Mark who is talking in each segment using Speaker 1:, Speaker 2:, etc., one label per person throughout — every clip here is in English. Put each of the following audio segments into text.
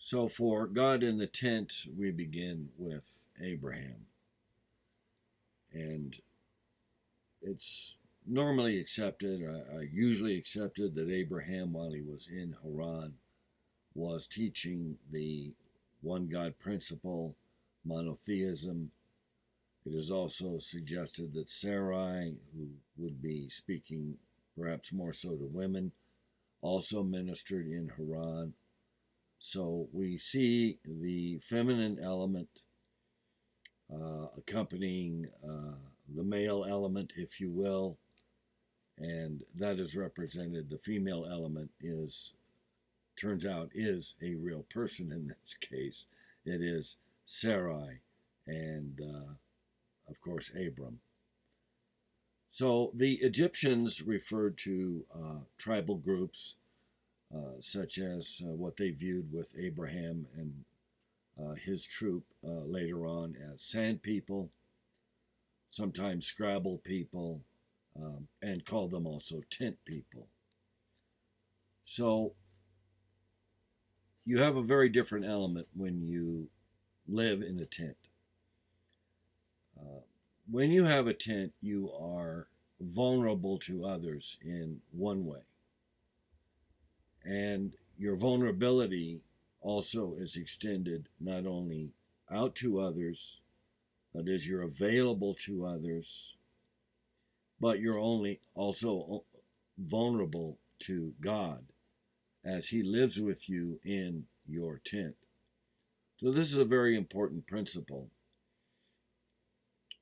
Speaker 1: So, for God in the tent, we begin with Abraham. And it's normally accepted, usually accepted, that Abraham, while he was in Haran, was teaching the one God principle, monotheism. It is also suggested that Sarai, who would be speaking perhaps more so to women, also ministered in Haran. So we see the feminine element accompanying the male element, if you will, and that is represented. The female element turns out, is a real person in this case. It is Sarai and, of course, Abram. So the Egyptians referred to tribal groups such as what they viewed with Abraham and his troop later on as sand people, sometimes Scrabble people, and called them also tent people. So you have a very different element when you live in a tent. When you have a tent, you are vulnerable to others in one way. And your vulnerability also is extended not only out to others, that is, you're available to others, but you're also vulnerable to God as He lives with you in your tent. So this is a very important principle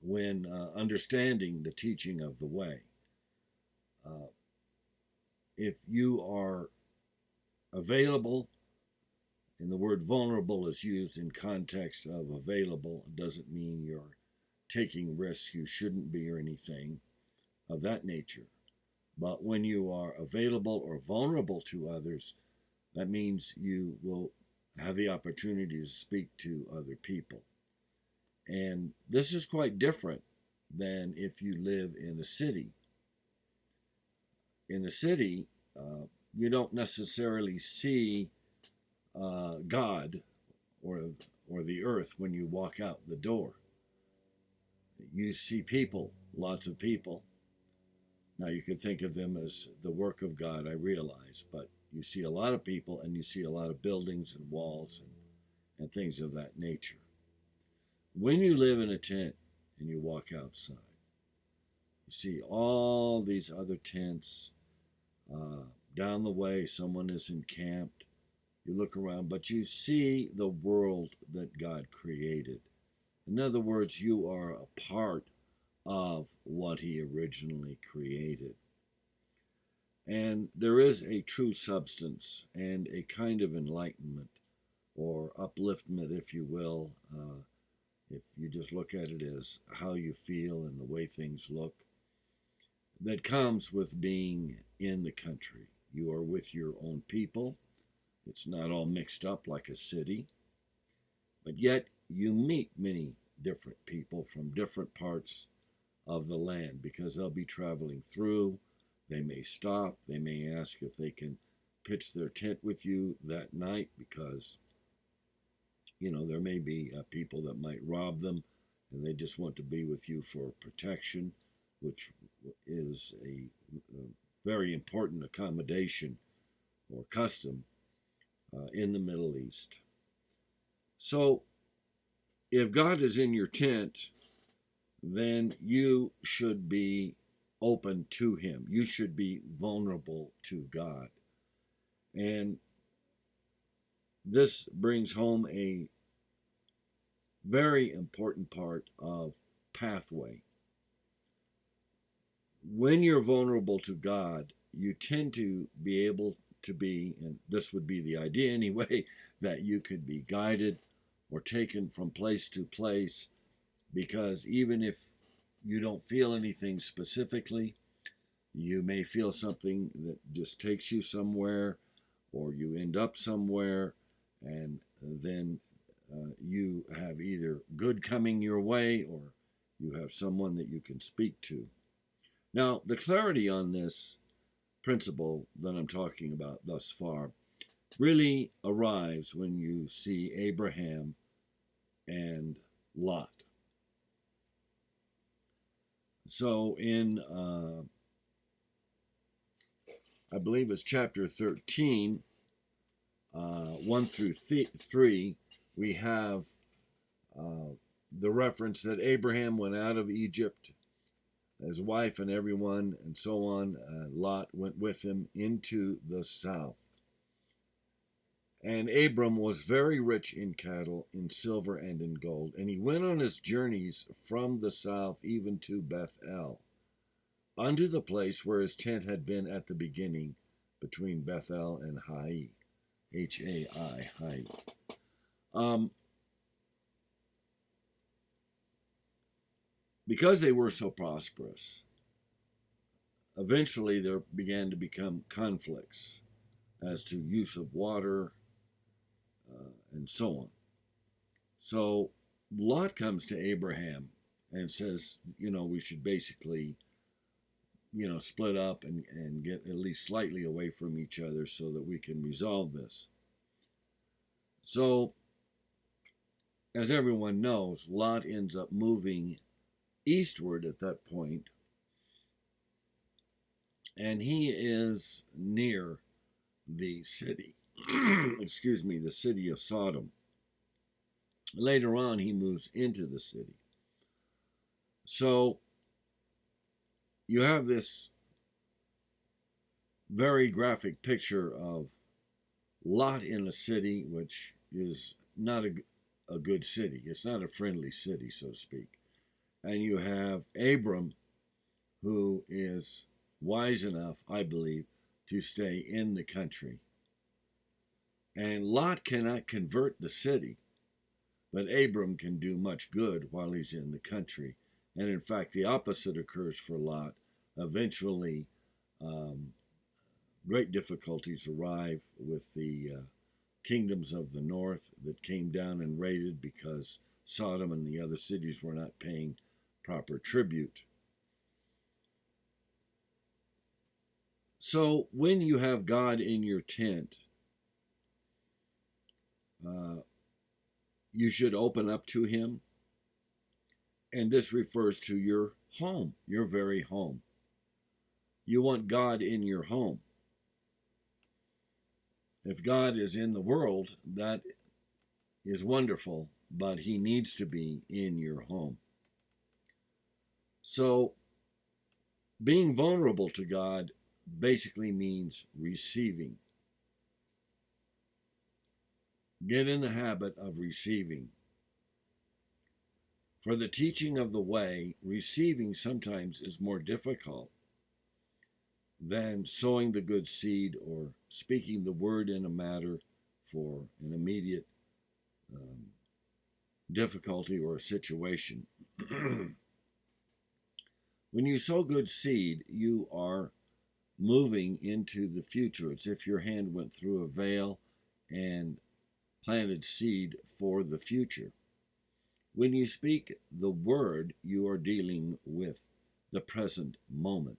Speaker 1: when understanding the teaching of the way. If you are available, and the word vulnerable is used in context of available, it doesn't mean you're taking risks you shouldn't be or anything of that nature. But when you are available or vulnerable to others, that means you will have the opportunity to speak to other people. And this is quite different than if you live in a city. In a city, you don't necessarily see God or the earth when you walk out the door. You see people, lots of people. Now you can think of them as the work of God, I realize, but you see a lot of people and you see a lot of buildings and walls and things of that nature. When you live in a tent and you walk outside, you see all these other tents. Down the way, someone is encamped. You look around, but you see the world that God created. In other words, you are a part of what He originally created. And there is a true substance and a kind of enlightenment or upliftment, if you will, if you just look at it as how you feel and the way things look, that comes with being in the country. You are with your own people. It's not all mixed up like a city, but yet you meet many different people from different parts of the land because they'll be traveling through. They may stop. They may ask if they can pitch their tent with you that night because, there may be people that might rob them and they just want to be with you for protection, which is a very important accommodation or custom in the Middle East. So if God is in your tent, then you should be open to Him. You should be vulnerable to God. And this brings home a very important part of pathway. When you're vulnerable to God, you tend to be able to be, and this would be the idea anyway, that you could be guided or taken from place to place, because even if you don't feel anything specifically, you may feel something that just takes you somewhere, or you end up somewhere, and then you have either good coming your way or you have someone that you can speak to. Now, the clarity on this principle that I'm talking about thus far really arrives when you see Abraham and Lot. So in, I believe it's chapter 13, 1 through 3, we have the reference that Abraham went out of Egypt, his wife and everyone, and so on. Lot went with him into the south. And Abram was very rich in cattle, in silver, and in gold. And he went on his journeys from the south even to Bethel, unto the place where his tent had been at the beginning, between Bethel and Hai, Hai, Hai. Because they were so prosperous, eventually there began to become conflicts as to use of water and so on. So Lot comes to Abraham and says, we should basically, split up and get at least slightly away from each other so that we can resolve this. So, as everyone knows, Lot ends up moving eastward at that point, and he is near the city, the city of Sodom. Later on, he moves into the city. So, you have this very graphic picture of Lot in a city which is not a good city. It's not a friendly city, so to speak. And you have Abram, who is wise enough, I believe, to stay in the country. And Lot cannot convert the city, but Abram can do much good while he's in the country. And in fact, the opposite occurs for Lot. Eventually, great difficulties arrive with the kingdoms of the north that came down and raided because Sodom and the other cities were not paying proper tribute. So when you have God in your tent, you should open up to him. And this refers to your home, your very home. You want God in your home. If God is in the world, that is wonderful, but he needs to be in your home. So being vulnerable to God basically means receiving. Get in the habit of receiving. For the teaching of the way, receiving sometimes is more difficult than sowing the good seed or speaking the word in a matter for an immediate difficulty or a situation. When you sow good seed, you are moving into the future. It's if your hand went through a veil and planted seed for the future. When you speak the word, you are dealing with the present moment.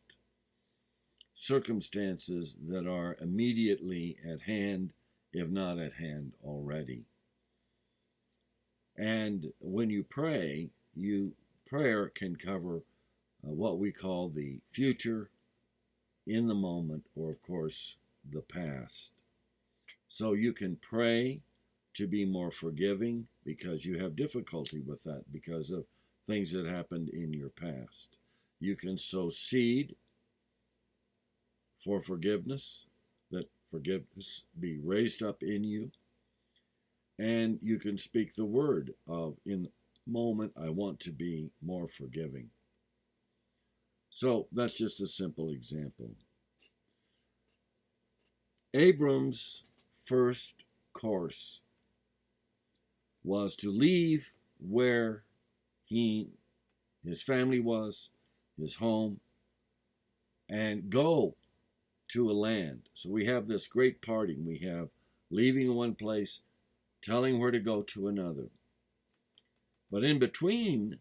Speaker 1: Circumstances that are immediately at hand, if not at hand already. And when you pray, prayer can cover what we call the future, in the moment, or of course, the past. So you can pray to be more forgiving because you have difficulty with that because of things that happened in your past. You can sow seed for forgiveness, that forgiveness be raised up in you. And you can speak the word of, in the moment, I want to be more forgiving. So that's just a simple example. Abram's first course was to leave where his family was, his home, and go to a land. So we have this great parting. We have leaving one place, telling where to go to another. But in between,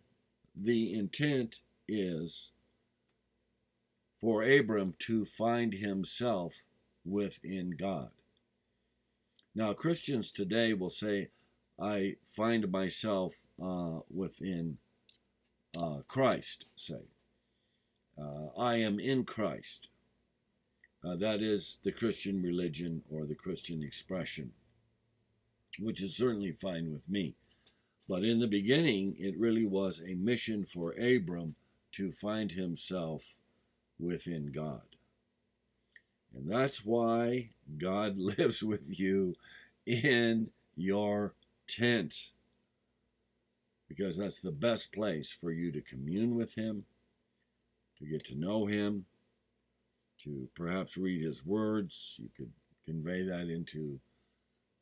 Speaker 1: the intent is for Abram to find himself within God. Now, Christians today will say, I find myself within Christ, say. I am in Christ. That is the Christian religion or the Christian expression, which is certainly fine with me. But in the beginning, it really was a mission for Abram to find himself within God. And that's why God lives with you in your tent, because that's the best place for you to commune with him, to get to know him, to perhaps read his words. You could convey that into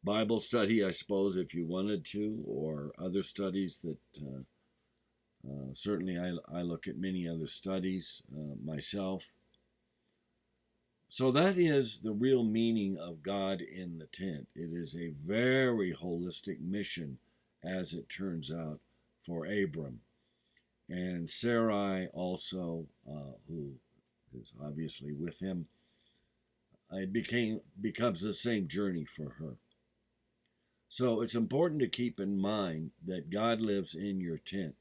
Speaker 1: Bible study, I suppose, if you wanted to, or other studies that certainly I look at many other studies myself. So that is the real meaning of God in the tent. It is a very holistic mission, as it turns out, for Abram. And Sarai also, who is obviously with him, it becomes the same journey for her. So it's important to keep in mind that God lives in your tent.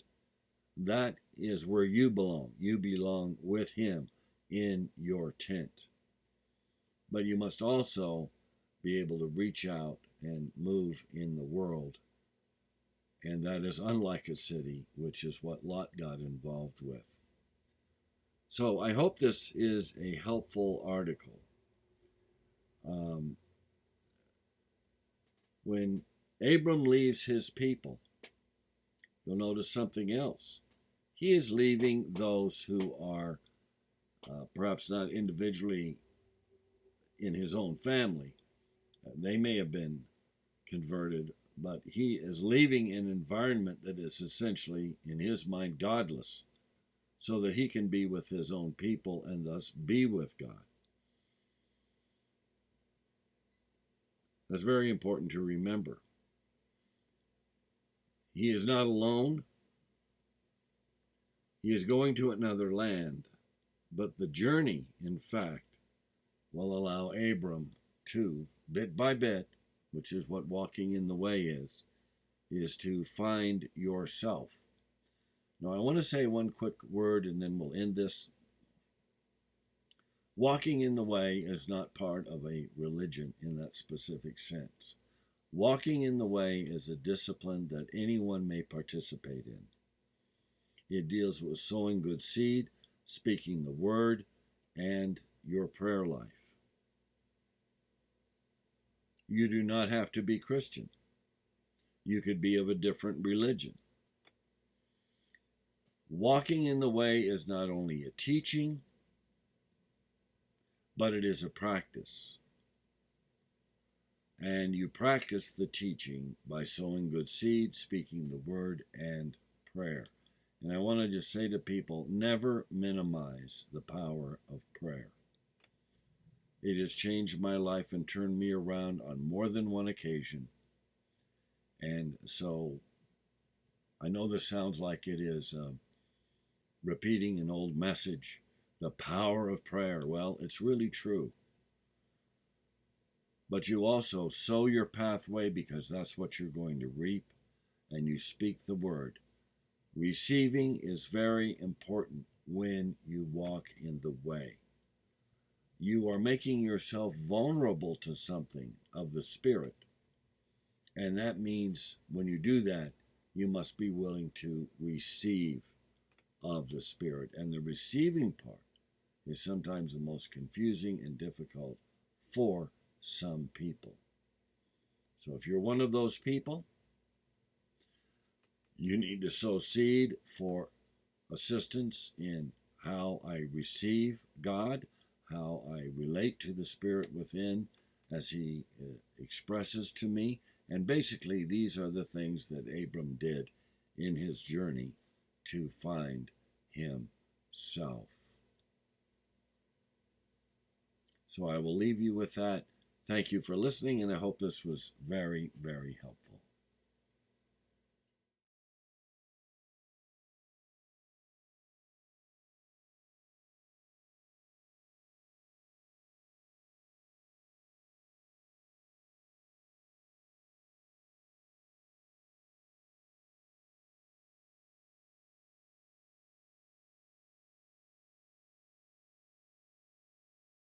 Speaker 1: That is where you belong. You belong with him in your tent. But you must also be able to reach out and move in the world. And that is unlike a city, which is what Lot got involved with. So I hope this is a helpful article. When Abram leaves his people, you'll notice something else. He is leaving those who are perhaps not individually in his own family. They may have been converted, but he is leaving an environment that is essentially, in his mind, godless, so that he can be with his own people and thus be with God. That's very important to remember. He is not alone. He is going to another land, but the journey, in fact, will allow Abram to, bit by bit, which is what walking in the way is to find yourself. Now, I want to say one quick word and then we'll end this. Walking in the way is not part of a religion in that specific sense. Walking in the way is a discipline that anyone may participate in. It deals with sowing good seed, speaking the word, and your prayer life. You do not have to be Christian. You could be of a different religion. Walking in the way is not only a teaching, but it is a practice. And you practice the teaching by sowing good seed, speaking the word, and prayer. And I want to just say to people, never minimize the power of prayer. It has changed my life and turned me around on more than one occasion. And so I know this sounds like it is repeating an old message, the power of prayer. Well, it's really true. But you also sow your pathway because that's what you're going to reap, and you speak the word. Receiving is very important when you walk in the way. You are making yourself vulnerable to something of the Spirit. And that means when you do that, you must be willing to receive of the Spirit. And the receiving part is sometimes the most confusing and difficult for some people. So if you're one of those people, you need to sow seed for assistance in how I receive God, how I relate to the Spirit within as He expresses to me. And basically, these are the things that Abram did in his journey to find himself. So I will leave you with that. Thank you for listening, and I hope this was very, very helpful.